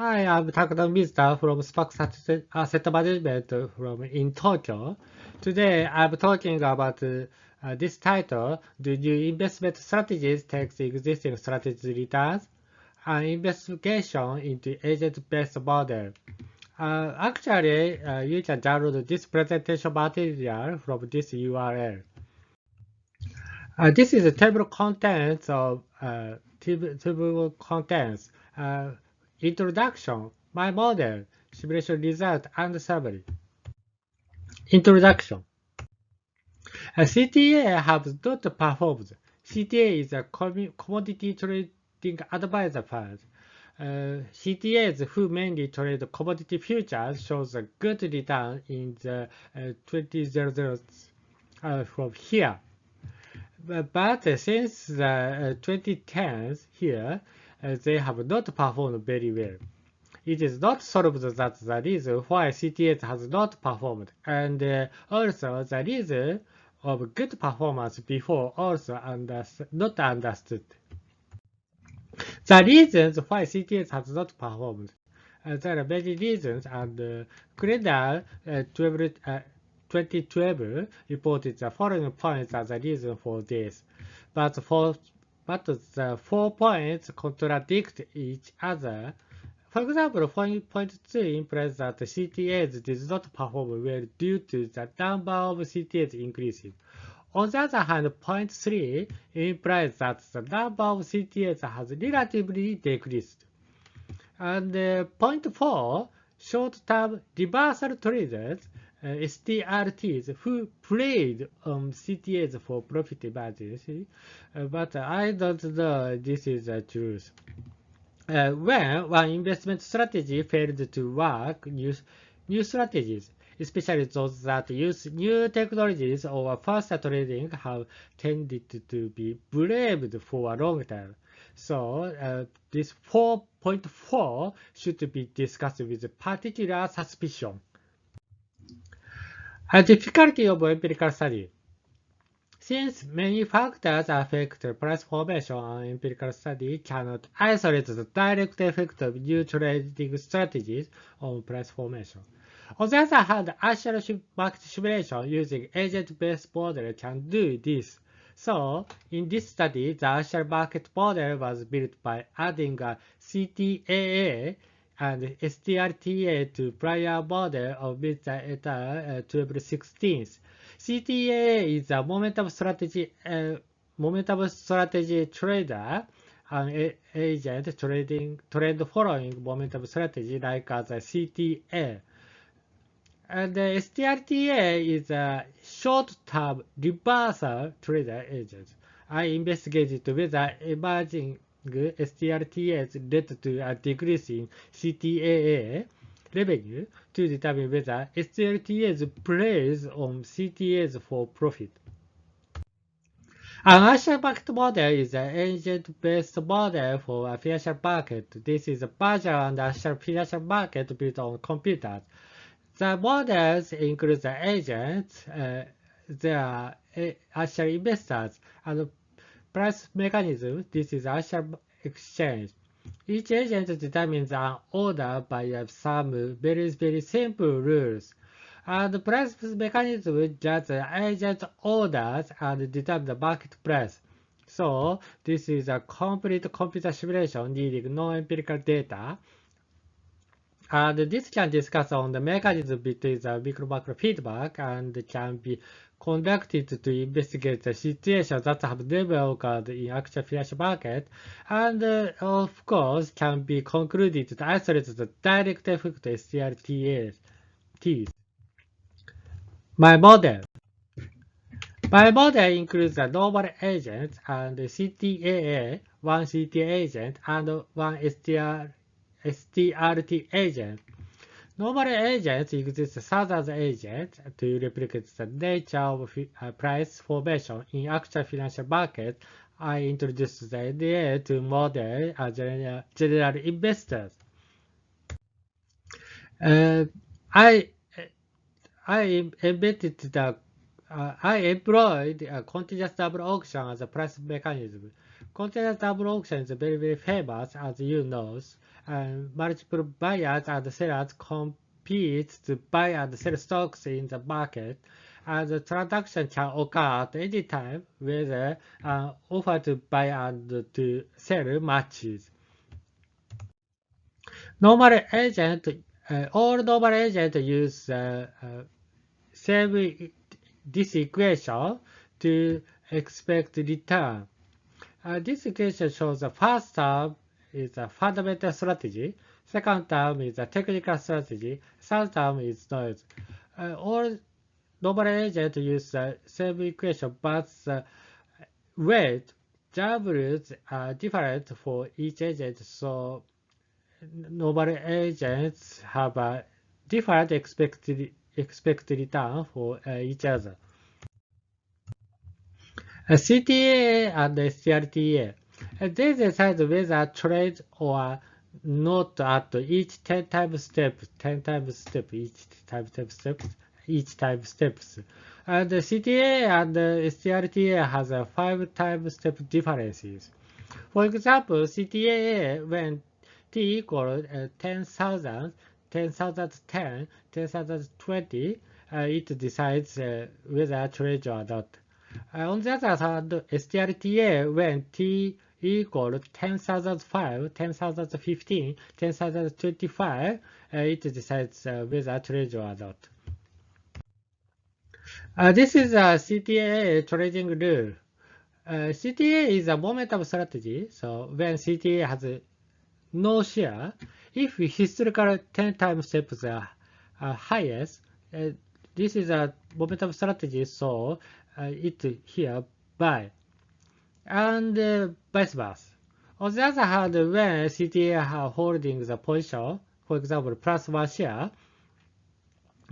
Hi, I'm Takanobu Mizuta from SPARX Asset Management in Tokyo. Today, I'm talking about this title, Do New Investment Strategies Take the Existing Strategy Returns? An Investigation into Agent-Based Model. You can download this presentation material from this URL. This is the table contents of table contents. Introduction, my model, simulation result, and summary. Introduction. CTA has not performed. CTA is a commodity trading advisor fund. CTAs who mainly trade commodity futures shows a good return in the 2000s from here. But since the 2010s here, they have not performed very well. It is not solved that the reason why CTAs has not performed, and also the reason of good performance before also not understood. The reasons why CTAs has not performed. There are many reasons, and Crendal 2012 reported the following points as a reason for this, but the 4 points contradict each other. For example, point 2 implies that CTAs did not perform well due to the number of CTAs increasing. On the other hand, point 3 implies that the number of CTAs has relatively decreased. And point 4, short-term reversal traders, STRTs, who played on CTAs for profit emergency, but I don't know this is the truth. When one investment strategy failed to work, new strategies, especially those that use new technologies or faster trading, have tended to be blamed for a long time. So this 4.4 should be discussed with particular suspicion. A difficulty of empirical study. Since many factors affect price formation, an empirical study cannot isolate the direct effect of new trading strategies on price formation. On the other hand, actual market simulation using agent-based model can do this. So, in this study, the actual market model was built by adding a CTAA and STRTA to prior model of Mizuta et al. 2016. CTAA is a momentum strategy trader, an agent trend following momentum strategy like as a CTA. And the STRTA is a short-term reversal trader agent. I investigated whether emerging STRTAs led to a decrease in CTAA revenue to determine whether STRTAs plays on CTAs for profit. An actual market model is an agent-based model for a financial market. This is a virtual and actual financial market built on computers. The models include the agents, their actual investors, and price mechanism. This is actual exchange. Each agent determines an order by some very simple rules. And the price mechanism judges the agent orders and determines the market price. So this is a complete computer simulation needing no empirical data. And this can discuss on the mechanism between the micro-macro feedback and can be conducted to investigate the situations that have never occurred in actual financial market, and of course can be concluded to isolate the direct effect of STRTs. My model includes a normal agent and CTAA, one CTA agent, and one STRT agent. Normal agents exist as agents to replicate the nature of price formation in actual financial market. I introduced the idea to model general investors. I employed a continuous double auction as a price mechanism. Continuous double auction is very famous, as you know, multiple buyers and sellers compete to buy and sell stocks in the market, and the transaction can occur at any time whether an offer to buy and to sell matches. Normal agent, all normal agents use same this equation to expect return. This equation shows the first term is a fundamental strategy, second term is a technical strategy, third term is noise. All normal agents use the same equation, but the weight variables are different for each agent, so normal agents have a different expected return for each other. CTAA and STRTA. They decide whether trade or not at each 10 times step, each time steps. And the CTAA and STRTA has a 5 times step differences. For example, CTAA when T equals 10,000, 10,010, 10,020, it decides whether trade or not. On the other hand, STRTA when T equals 10,005, 10,015, 10,025, it decides whether trade or not. This is a CTAA trading rule. CTAA is a momentum strategy, so when CTAA has no share, if historical 10 time steps are highest, this is a momentum strategy, so it here buy, and vice versa. On the other hand, when CTA are holding the position, for example, plus 1 share,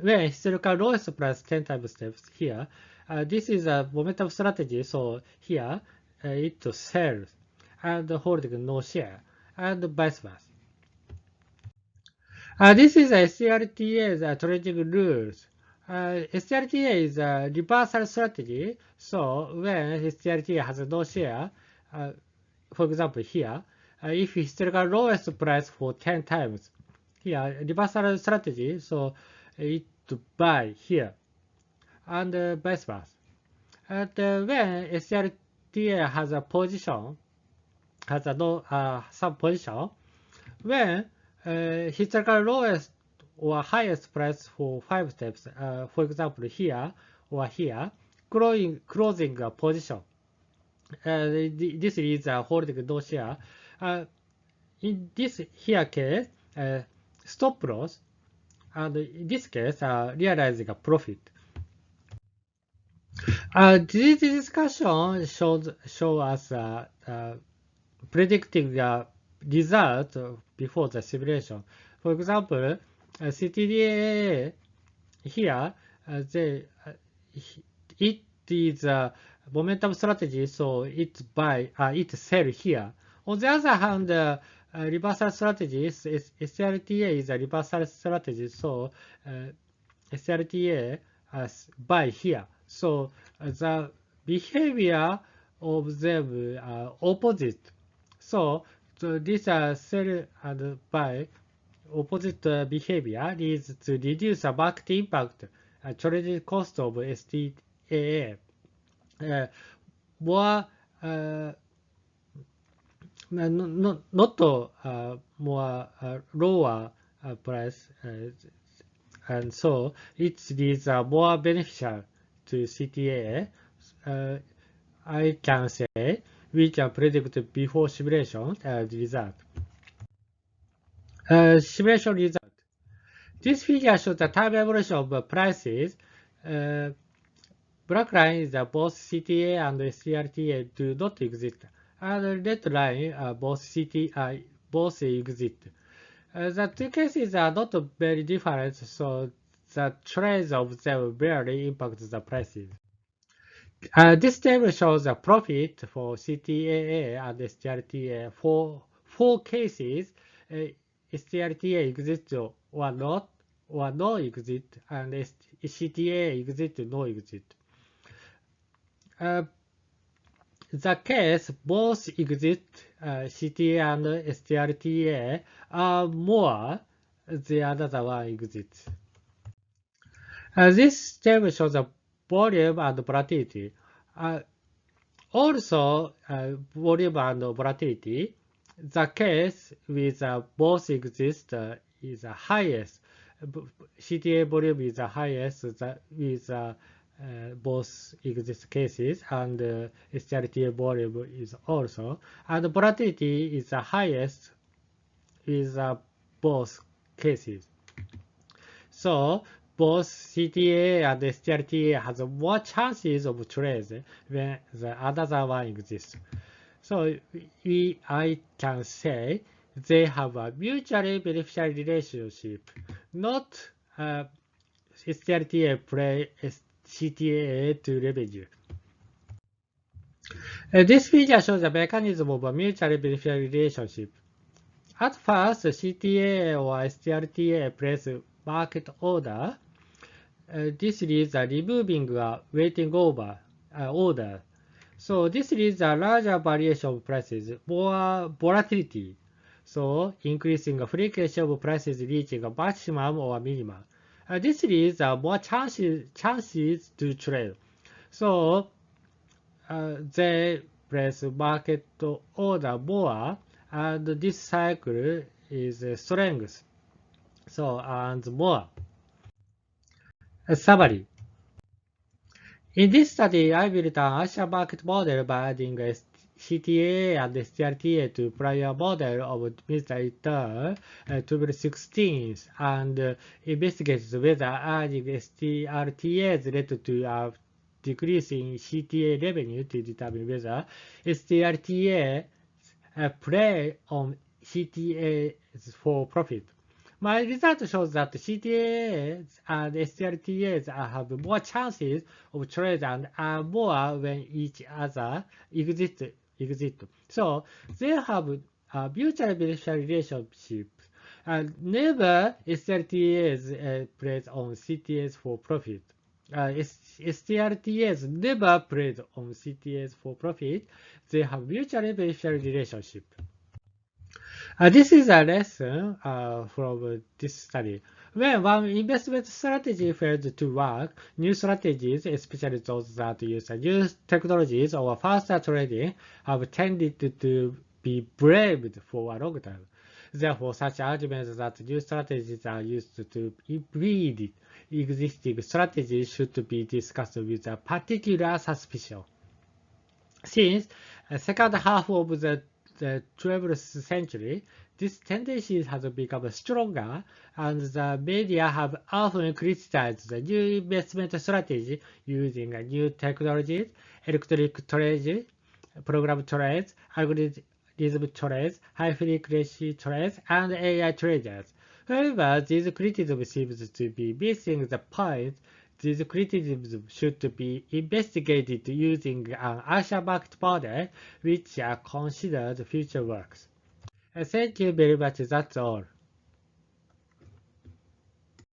when historical lowest price 10 times steps here, this is a momentum strategy, so here it sells and holding no share, and vice versa. This is STRTA's trading rules. STRTA is a reversal strategy, so when STRTA has no share, for example here, if historical lowest price for 10 times, here reversal strategy, so it buy here, and vice versa. And when STRTA has a position, has a no some position, when historical lowest or highest price for 5 steps, for example here or here, closing a position. This is holding no share. In this here case, stop loss, and in this case, realizing a profit. This discussion show us predicting the result before the simulation. For example, CTAA here, it is a momentum strategy, so it sell here. On the other hand, reversal strategy, STRTA is a reversal strategy, so STRTA buy here. So the behavior of them are opposite. So this sell and buy opposite behavior leads to reduce the market impact, trading cost of STAA. More not more lower price, and so it is more beneficial to CTAA. I can say we can predict before simulation result. Simulation result. This figure shows the time evolution of prices. Black line is both CTA and STRTA do not exist, and red line both exist. The two cases are not very different, so the trades of them barely impact the prices. This table shows the profit for CTAA and STRTA. For 4 cases, STRTA exists or not, or no exist, and CTA exists no exist. the case both exist, CTA and STRTA are more, the other one exists. This table shows the volume and volatility. Also, volume and volatility, the case with both exist is the highest. CTA volume is the highest with both exist cases, and STRTA volume is also. And volatility is the highest with both cases. So, both CTA and STRTA has more chances of trades when the other one exists. So I can say they have a mutually beneficial relationship, not STRTA play CTA to revenue. This figure shows the mechanism of a mutually beneficial relationship. At first, CTA or STRTA place market order. This is removing a waiting order. So this is a larger variation of prices, more volatility. So increasing the frequency of prices reaching a maximum or minimum. This is more chances to trade. So they place market order more, and this cycle is strength. So and more. A summary. In this study, I built an Asian market model by adding CTA and STRTA to prior model of Mizuta 2016 and investigated whether adding STRTAs led to a decrease in CTA revenue to determine whether STRTA play on CTAs for profit. My result shows that CTAs and STRTAs have more chances of trade and are more when each other exist. So they have a mutually beneficial relationship. Never STRTAs plays on CTAs for profit. STRTAs never played on CTAs for profit. They have mutually beneficial relationship. This is a lesson from this study. When one investment strategy failed to work, new strategies, especially those that use new technologies or faster trading, have tended to be blamed for a long time. Therefore, such arguments that new strategies are used to impede existing strategies should be discussed with a particular suspicion. Since the second half of the 12th century, this tendency has become stronger, and the media have often criticized the new investment strategy using new technologies, electronic trades, program trades, algorithm trades, high-frequency trades, and AI traders. However, these criticisms seem to be missing the point. These criticisms should be investigated using an Asian market model, which are considered future works. Thank you very much. That's all.